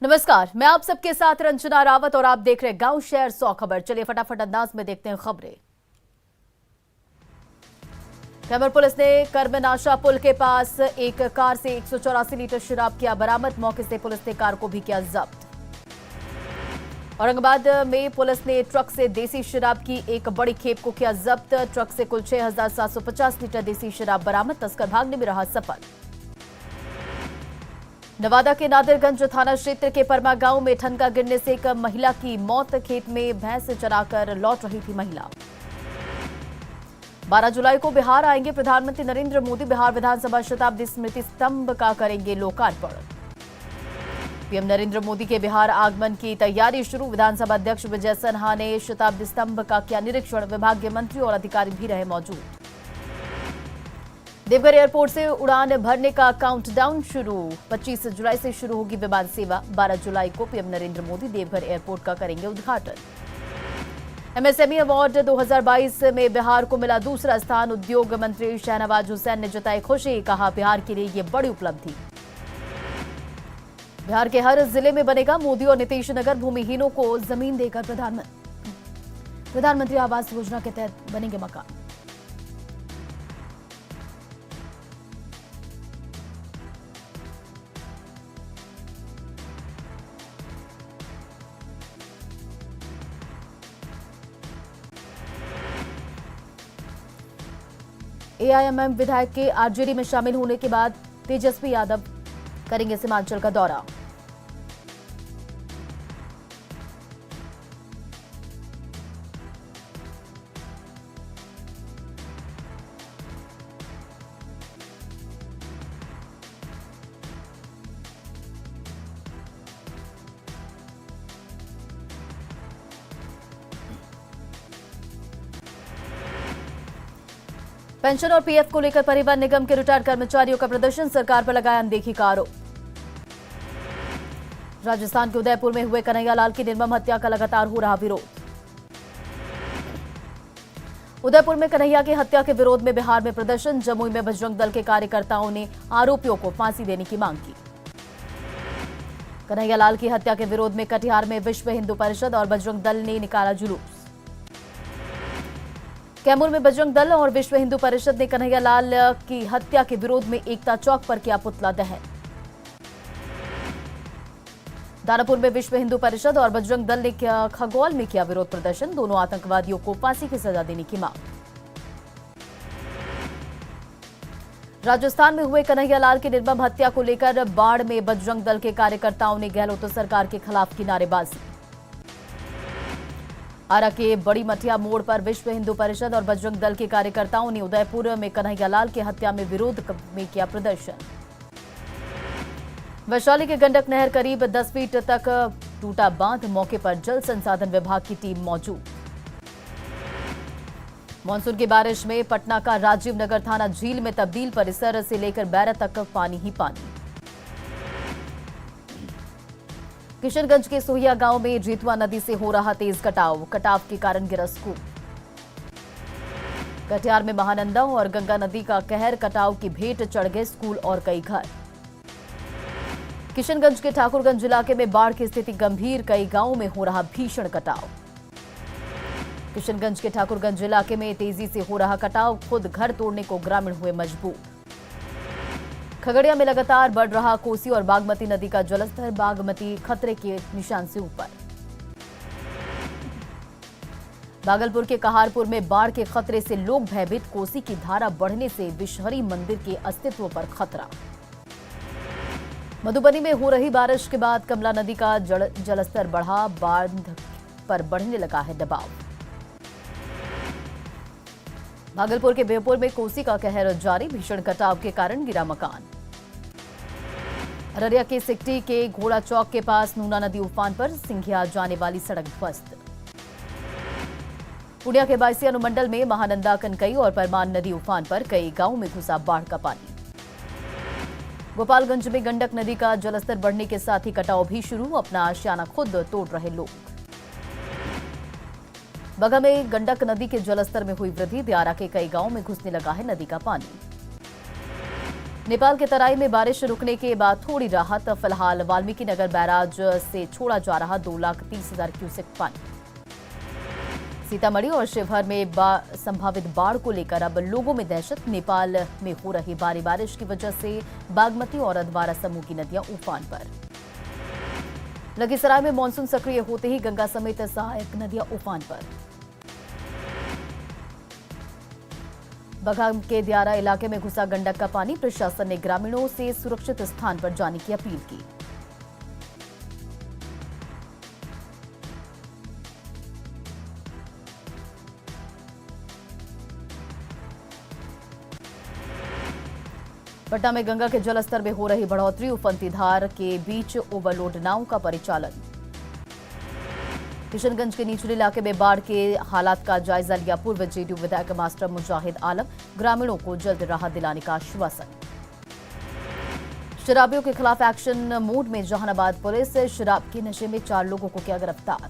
नमस्कार, मैं आप सबके साथ रंजना रावत और आप देख रहे हैं गांव शहर 100 खबर। चलिए फटाफट अंदाज में देखते हैं खबरें। कैमूर पुलिस ने कर्मनाशा पुल के पास एक कार से 184 लीटर शराब किया बरामद। मौके से पुलिस ने कार को भी किया जब्त। औरंगाबाद में पुलिस ने ट्रक से देसी शराब की एक बड़ी खेप को किया जब्त। ट्रक से कुल 6,750 लीटर देसी शराब बरामद। तस्कर भागने में रहा सफल। नवादा के नादिरगंज थाना क्षेत्र के परमा गांव में ठनका गिरने से एक महिला की मौत। खेत में भैंस चराकर लौट रही थी महिला। 12 जुलाई को बिहार आएंगे प्रधानमंत्री नरेंद्र मोदी। बिहार विधानसभा शताब्दी स्मृति स्तंभ का करेंगे लोकार्पण। पीएम नरेंद्र मोदी के बिहार आगमन की तैयारी शुरू। विधानसभा अध्यक्ष विजय सिन्हा ने शताब्दी स्तंभ का किया निरीक्षण। विभागीय मंत्री और अधिकारी भी रहे मौजूद। देवघर एयरपोर्ट से उड़ान भरने का काउंटडाउन शुरू। 25 जुलाई से शुरू होगी विमान सेवा। 12 जुलाई को पीएम नरेंद्र मोदी देवघर एयरपोर्ट का करेंगे उद्घाटन। एमएसएमई अवार्ड 2022 में बिहार को मिला दूसरा स्थान। उद्योग मंत्री शहनवाज हुसैन ने जताई खुशी। कहा बिहार के लिए ये बड़ी उपलब्धि। बिहार के हर जिले में बनेगा मोदी और नीतीश नगर। भूमिहीनों को जमीन देकर प्रधानमंत्री आवास योजना के तहत बनेंगे मकान। एआईएमएम विधायक के आरजेडी में शामिल होने के बाद तेजस्वी यादव करेंगे सीमांचल का दौरा। पेंशन और पीएफ को लेकर परिवहन निगम के रिटायर्ड कर्मचारियों का प्रदर्शन। सरकार पर लगाया अनदेखी का आरोप। राजस्थान के उदयपुर में हुए कन्हैयालाल की निर्मम हत्या का लगातार हो रहा विरोध। उदयपुर में कन्हैया की हत्या के विरोध में बिहार में प्रदर्शन। जमुई में बजरंग दल के कार्यकर्ताओं ने आरोपियों को फांसी देने की मांग की। कन्हैयालाल की हत्या के विरोध में कटिहार में विश्व हिंदू परिषद और बजरंग दल ने निकाला जुलूस। कैमूर में बजरंग दल और विश्व हिंदू परिषद ने कन्हैयालाल की हत्या के विरोध में एकता चौक पर किया पुतला दहन। दानापुर में विश्व हिंदू परिषद और बजरंग दल ने खगौल में किया विरोध प्रदर्शन। दोनों आतंकवादियों को फांसी की सजा देने की मांग। राजस्थान में हुए कन्हैयालाल की निर्मम हत्या को लेकर बाढ़ में बजरंग दल के कार्यकर्ताओं ने गहलोत सरकार के खिलाफ की नारेबाजी। आरा के बड़ी मठिया मोड़ पर विश्व हिंदू परिषद और बजरंग दल के कार्यकर्ताओं ने उदयपुर में कन्हैयालाल की हत्या में विरोध में किया प्रदर्शन। वैशाली के गंडक नहर करीब 10 फीट तक टूटा बांध। मौके पर जल संसाधन विभाग की टीम मौजूद। मानसून की बारिश में पटना का राजीव नगर थाना झील में तब्दील। परिसर से लेकर बैरक तक पानी ही पानी। किशनगंज के सोहिया गांव में जीतवा नदी से हो रहा तेज कटाव के कारण गिरा स्कूल। कटिहार में महानंदा और गंगा नदी का कहर। कटाव की भेंट चढ़ गए स्कूल और कई घर। किशनगंज के ठाकुरगंज इलाके में बाढ़ की स्थिति गंभीर। कई गांवों में हो रहा भीषण कटाव। किशनगंज के ठाकुरगंज इलाके में तेजी से हो रहा कटाव। खुद घर तोड़ने को ग्रामीण हुए मजबूर। खगड़िया में लगातार बढ़ रहा कोसी और बागमती नदी का जलस्तर। बागमती खतरे के निशान से ऊपर। भागलपुर के कहारपुर में बाढ़ के खतरे से लोग भयभीत। कोसी की धारा बढ़ने से विषहरी मंदिर के अस्तित्व पर खतरा। मधुबनी में हो रही बारिश के बाद कमला नदी का जलस्तर बढ़ा। बांध पर बढ़ने लगा है दबाव। भागलपुर के बेहपुर में कोसी का कहर जारी। भीषण कटाव के कारण गिरा मकान। अररिया के सिकटी के घोड़ा चौक के पास नूना नदी उफान पर। सिंघिया जाने वाली सड़क ध्वस्त। पुणिया के बायसी अनुमंडल में महानंदा, कनकई और परमान नदी उफान पर। कई गांवों में घुसा बाढ़ का पानी। गोपालगंज में गंडक नदी का जलस्तर बढ़ने के साथ ही कटाव भी शुरू। अपना आशियाना खुद तोड़ रहे लोग। बगा में गंडक नदी के जलस्तर में हुई वृद्धि। दियारा के कई गांवों में घुसने लगा है नदी का पानी। नेपाल के तराई में बारिश रुकने के बाद थोड़ी राहत। फिलहाल वाल्मीकि नगर बैराज से छोड़ा जा रहा 2,30,000 क्यूसेक पानी। सीतामढ़ी और शिवहर में संभावित बाढ़ को लेकर अब लोगों में दहशत। नेपाल में हो रही भारी बारिश की वजह से बागमती और अधवारा समूह की नदियां उफान पर। लखीसराय में मानसून सक्रिय होते ही गंगा समेत सहायक नदियां उफान पर। बघाम के दियारा इलाके में घुसा गंडक का पानी। प्रशासन ने ग्रामीणों से सुरक्षित स्थान पर जाने की अपील की। पटना में गंगा के जलस्तर में हो रही बढ़ोतरी। उफनती धार के बीच ओवरलोड नाव का परिचालन। किशनगंज के निचले इलाके में बाढ़ के हालात का जायजा लिया पूर्व जेडीयू विधायक मास्टर मुजाहिद आलम। ग्रामीणों को जल्द राहत दिलाने का आश्वासन। शराबियों के खिलाफ एक्शन मोड में जहानाबाद पुलिस। शराब के नशे में 4 लोगों को किया गिरफ्तार।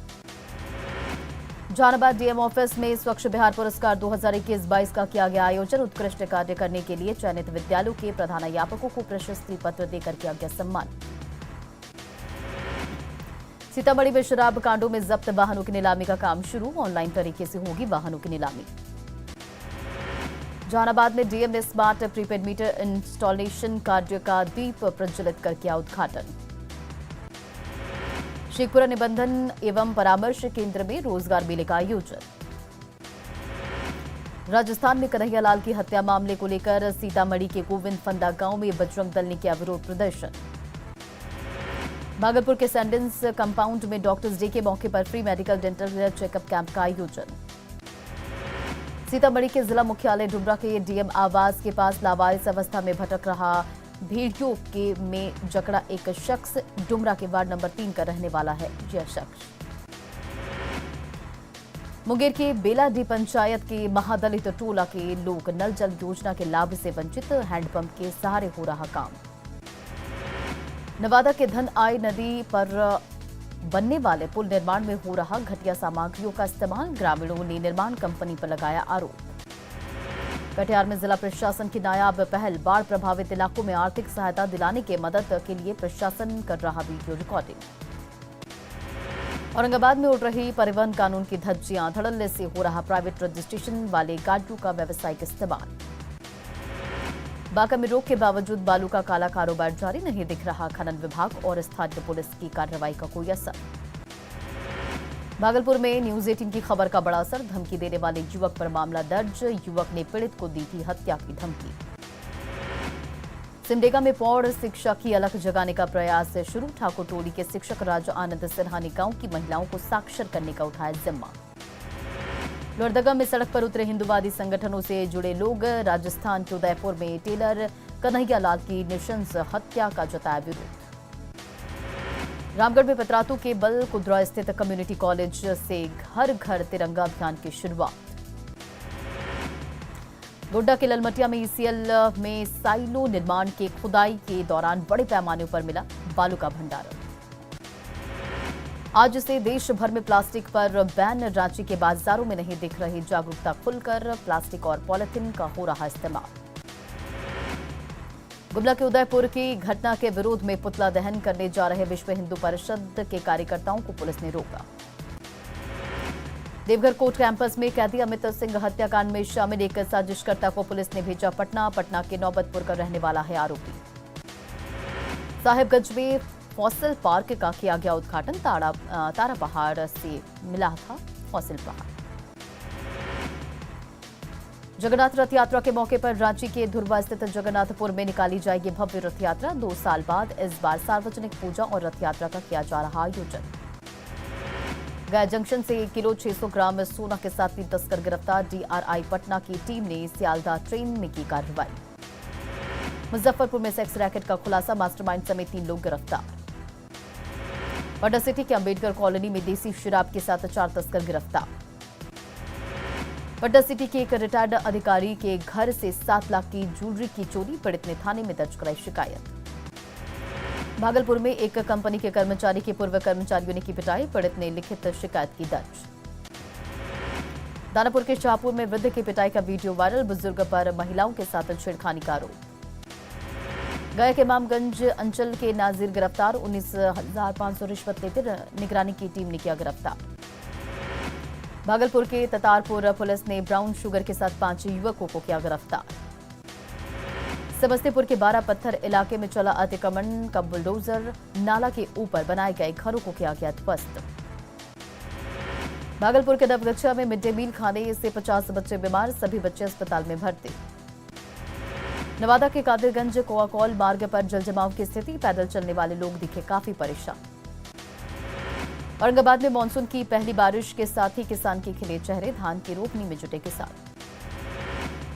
जहानाबाद डीएम ऑफिस में स्वच्छ बिहार पुरस्कार 2021-22 का किया गया आयोजन। उत्कृष्ट कार्य करने के लिए चयनित विद्यालयों के प्रधानाध्यापकों को प्रशस्ति पत्र देकर किया गया सम्मान। सीतामढ़ी में शराब कांडों में जब्त वाहनों की नीलामी का काम शुरू। ऑनलाइन तरीके से होगी वाहनों की नीलामी। जहानाबाद में डीएम ने स्मार्ट प्रीपेड मीटर इंस्टॉलेशन कार्य का दीप प्रज्वलित कर किया उद्घाटन। शेखपुरा निबंधन एवं परामर्श केंद्र में रोजगार मेले का आयोजन। राजस्थान में कन्हैयालाल की हत्या मामले को लेकर सीतामढ़ी के गोविंद फंदा गांव में बजरंग दल ने किया विरोध प्रदर्शन। भागलपुर के सैंडेंस कंपाउंड में डॉक्टर्स डे के मौके पर free medical dental checkup camp का आयोजन। सीतामढ़ी के जिला मुख्यालय डुमरा के डीएम आवास के पास लावारिस अवस्था में भटक रहा भेड़ियों के में जकड़ा एक शख्स। डुमरा के वार्ड नंबर 3 का रहने वाला है यह शख्स। मुंगेर के बेलाडी पंचायत के महादलित टोला के लोग नल जल योजना के लाभ से वंचित। हैंडपंप के सहारे हो रहा काम। नवादा के धन आई नदी पर बनने वाले पुल निर्माण में हो रहा घटिया सामग्रियों का इस्तेमाल। ग्रामीणों ने निर्माण कंपनी पर लगाया आरोप। कटिहार में जिला प्रशासन की नायाब पहल। बाढ़ प्रभावित इलाकों में आर्थिक सहायता दिलाने के मदद के लिए प्रशासन कर रहा वीडियो रिकॉर्डिंग। औरंगाबाद में उड़ रही परिवहन कानून की धज्जियां। धड़ल्ले से हो रहा प्राइवेट रजिस्ट्रेशन वाले गाड़ियों का व्यावसायिक इस्तेमाल। बांका में रोक के बावजूद बालू का काला कारोबार जारी। नहीं दिख रहा खनन विभाग और स्थानीय पुलिस की कार्रवाई का कोई असर। भागलपुर में न्यूज 18 की खबर का बड़ा असर। धमकी देने वाले युवक पर मामला दर्ज। युवक ने पीड़ित को दी थी हत्या की धमकी। सिमडेगा में पौड़ शिक्षा की अलख जगाने का प्रयास शुरू। ठाकुर टोली के शिक्षक राजा आनंद सिन्हा ने गांव की महिलाओं को साक्षर करने का उठाया जिम्मा। लोहरदगा में सड़क पर उतरे हिंदूवादी संगठनों से जुड़े लोग। राजस्थान के उदयपुर में टेलर कन्हैयालाल की नृशंस हत्या का जताया विरोध। रामगढ़ में पतरातू के बल कुद्रा स्थित कम्युनिटी कॉलेज से घर घर तिरंगा अभियान की शुरुआत। गोड्डा के ललमटिया में ईसीएल में साइलो निर्माण के खुदाई के दौरान बड़े पैमाने पर मिला बालू का भंडारण। आज से देश भर में प्लास्टिक पर बैन। रांची के बाजारों में नहीं दिख रही जागरूकता खुलकर। प्लास्टिक और पॉलिथीन का हो रहा इस्तेमाल। गुमला के उदयपुर की घटना के विरोध में पुतला दहन करने जा रहे विश्व हिंदू परिषद के कार्यकर्ताओं को पुलिस ने रोका। देवघर कोर्ट कैंपस में कैदी अमित सिंह हत्याकांड में शामिल एक साजिशकर्ता को पुलिस ने भेजा पटना। पटना के नौबतपुर का रहने वाला है आरोपी। साहिबगंज में फॉसिल पार्क का किया गया उद्घाटन। तारा पहाड़ से मिला था फॉसिल पहाड़। जगन्नाथ रथ यात्रा के मौके पर रांची के धुर्वा स्थित जगन्नाथपुर में निकाली जाएगी भव्य रथ यात्रा। 2 साल बाद इस बार सार्वजनिक पूजा और रथ यात्रा का किया जा रहा आयोजन। गया जंक्शन से 1 किलो 600 ग्राम सोना के साथ 3 तस्कर गिरफ्तार। डीआरआई पटना की टीम ने सियालदह ट्रेन में की कार्रवाई। मुजफ्फरपुर में सेक्स रैकेट का खुलासा। मास्टरमाइंड समेत 3 लोग गिरफ्तार। पटना सिटी के अंबेडकर कॉलोनी में देसी शराब के साथ 4 तस्कर गिरफ्तार। पटना सिटी के एक रिटायर्ड अधिकारी के घर से 7 लाख की ज्वेलरी की चोरी। पीड़ित ने थाने में दर्ज कराई शिकायत। भागलपुर में एक कंपनी के कर्मचारी के पूर्व कर्मचारियों ने की पिटाई। पीड़ित ने लिखित शिकायत की दर्ज। दानापुर के शाहपुर में वृद्ध की पिटाई का वीडियो वायरल। बुजुर्ग पर महिलाओं के साथ छेड़खानी का आरोप। गया के इमामगंज अंचल के नाजिर गिरफ्तार, 19,500 रिश्वत लेते निगरानी की टीम ने किया गिरफ्तार। भागलपुर के ततारपुर पुलिस ने ब्राउन शुगर के साथ 5 युवकों को किया गिरफ्तार। समस्तीपुर के 12 पत्थर इलाके में चला अतिक्रमण का बुलडोजर, नाला के ऊपर बनाए गए घरों को किया गया ध्वस्त। भागलपुर के नवगछिया में मिड डे मील खाने से 50 बच्चे बीमार, सभी बच्चे अस्पताल में भर्ती। नवादा के कादिरगंज कोआकौल मार्ग पर जलजमाव की स्थिति, पैदल चलने वाले लोग दिखे काफी परेशान। औरंगाबाद में मानसून की पहली बारिश के साथ ही किसान के खिले चेहरे, धान की रोपनी में जुटे किसान।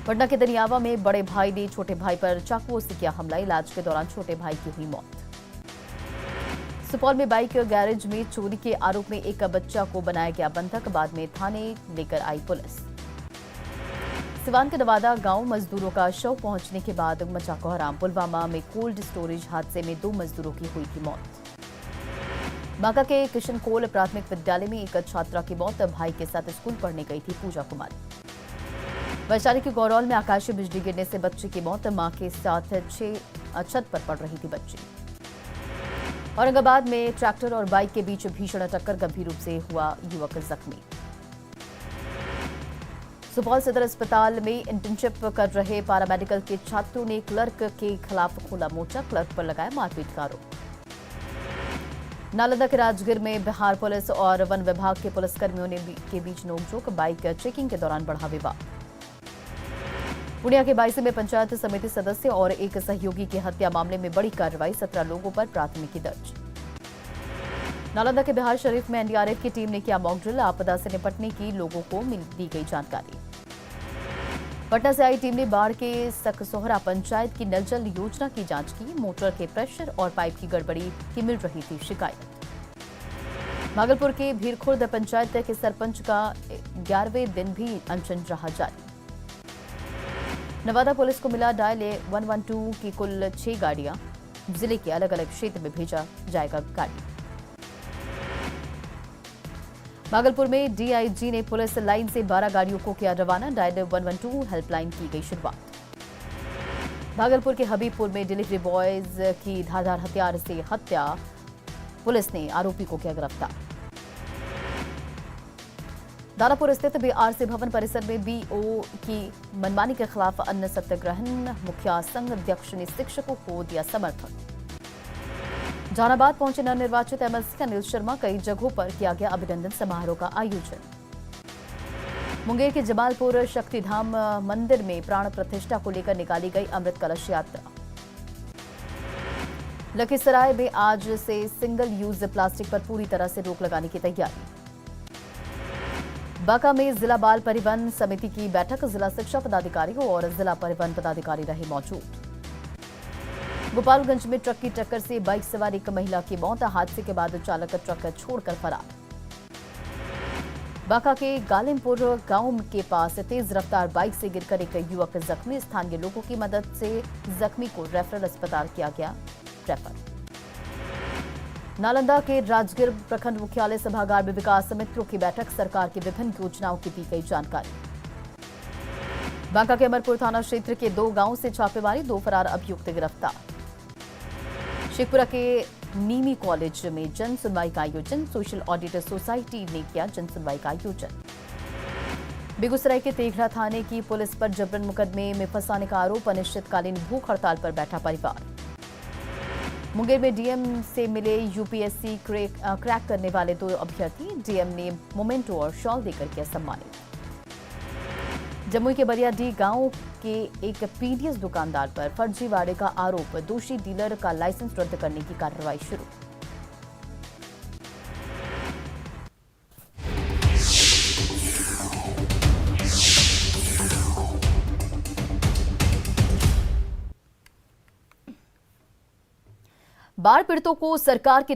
पटना के दनियावा में बड़े भाई ने छोटे भाई पर चाकुओं से किया हमला, इलाज के दौरान छोटे भाई की हुई मौत। सुपौल में बाइक गैरेज में चोरी के आरोप में एक बच्चा को बनाया गया बंधक, बाद में थाने लेकर आई पुलिस। सिवान के नवादा गांव मजदूरों का शव पहुंचने के बाद मचा कोहराम, पुलवामा में कोल्ड स्टोरेज हादसे में 2 मजदूरों की हुई थी मौत। बांका के किशन कोल प्राथमिक विद्यालय में एक छात्रा की मौत, भाई के साथ स्कूल पढ़ने गई थी पूजा कुमारी। वैशाली के गौरौल में आकाशीय बिजली गिरने से बच्चे की मौत, मां के साथ छत पर पड़ रही थी बच्ची। औरंगाबाद में ट्रैक्टर और बाइक के बीच भीषण टक्कर, गंभीर रूप से हुआ युवक जख्मी। सुपौल सदर अस्पताल में इंटर्नशिप कर रहे पैरामेडिकल के छात्रों ने क्लर्क के खिलाफ खोला मोर्चा, क्लर्क पर लगाया मारपीट का आरोप। नालंदा के राजगीर में बिहार पुलिस और वन विभाग के पुलिसकर्मियों के बीच नोकझोंक, बाइक चेकिंग के दौरान बढ़ा विवाद। पूर्णिया के बायसी में पंचायत समिति सदस्य और एक सहयोगी की हत्या मामले में बड़ी कार्रवाई, 17 लोगों पर प्राथमिकी दर्ज। नालंदा के बिहार शरीफ में एनडीआरएफ की टीम ने किया मॉक ड्रिल, आपदा से निपटने की लोगों को दी गई जानकारी। पटना से आई टीम ने बाढ़ के सकसोहरा पंचायत की नल जल योजना की जांच की, मोटर के प्रेशर और पाइप की गड़बड़ी की मिल रही थी शिकायत। भागलपुर के भीरखुर्द पंचायत के सरपंच का 11वें दिन भी अनशन रहा जारी। नवादा पुलिस को मिला डायल 112 की कुल 6 गाड़ियां, जिले के अलग अलग क्षेत्र में भेजा जाएगा गाड़ी। भागलपुर में डीआईजी ने पुलिस लाइन से 12 गाड़ियों को किया रवाना, डायल 112 हेल्पलाइन की गई शुरुआत। भागलपुर के हबीबपुर में डिलीवरी बॉयज की धारदार हथियार से हत्या, पुलिस ने आरोपी को किया गिरफ्तार। दानापुर स्थित बीआरसी भवन परिसर में बीओ की मनमानी के खिलाफ अन्न सत्याग्रहण, मुखिया संघ अध्यक्ष ने शिक्षकों को दिया समर्थन। जहानाबाद पहुंचे नवनिर्वाचित एमएलसी अनिल शर्मा, कई जगहों पर किया गया अभिनंदन समारोह का आयोजन। मुंगेर के जमालपुर शक्तिधाम मंदिर में प्राण प्रतिष्ठा को लेकर निकाली गई अमृत कलश यात्रा। लखीसराय में आज से सिंगल यूज प्लास्टिक पर पूरी तरह से रोक लगाने की तैयारी। बांका में जिला बाल परिवहन समिति की बैठक, जिला शिक्षा पदाधिकारियों और जिला परिवहन पदाधिकारी रहे मौजूद। गोपालगंज में ट्रक की टक्कर से बाइक सवार एक महिला की मौत, हादसे के बाद चालक ट्रक छोड़कर फरार। बांका के गालिमपुर गांव के पास तेज रफ्तार बाइक से गिरकर एक युवक जख्मी, स्थानीय लोगों की मदद से जख्मी को रेफरल अस्पताल किया गया रेफर। नालंदा के राजगीर प्रखंड मुख्यालय सभागार में विकास मित्रों की बैठक, सरकार की विभिन्न योजनाओं की दी गई जानकारी। बांका के अमरपुर थाना क्षेत्र के 2 गांवों से छापेमारी, 2 फरार अभियुक्त गिरफ्तार। शेखपुरा के नीमी कॉलेज में जन सुनवाई का आयोजन, सोशल ऑडिट सोसाइटी ने किया जन सुनवाई का आयोजन। बेगूसराय के तेघड़ा थाने की पुलिस पर जबरन मुकदमे में फंसाने का आरोप, अनिश्चितकालीन भूख हड़ताल पर बैठा परिवार। मुंगेर में डीएम से मिले यूपीएससी क्रैक करने वाले 2 अभ्यर्थी, डीएम ने मोमेंटो और शॉल देकर किया सम्मानित। जमुई के बरियाडीह गांव के एक पीडीएस दुकानदार पर फर्जीवाड़े का आरोप, दोषी डीलर का लाइसेंस रद्द करने की कार्रवाई शुरू। बाढ़ पीड़ितों को सरकार की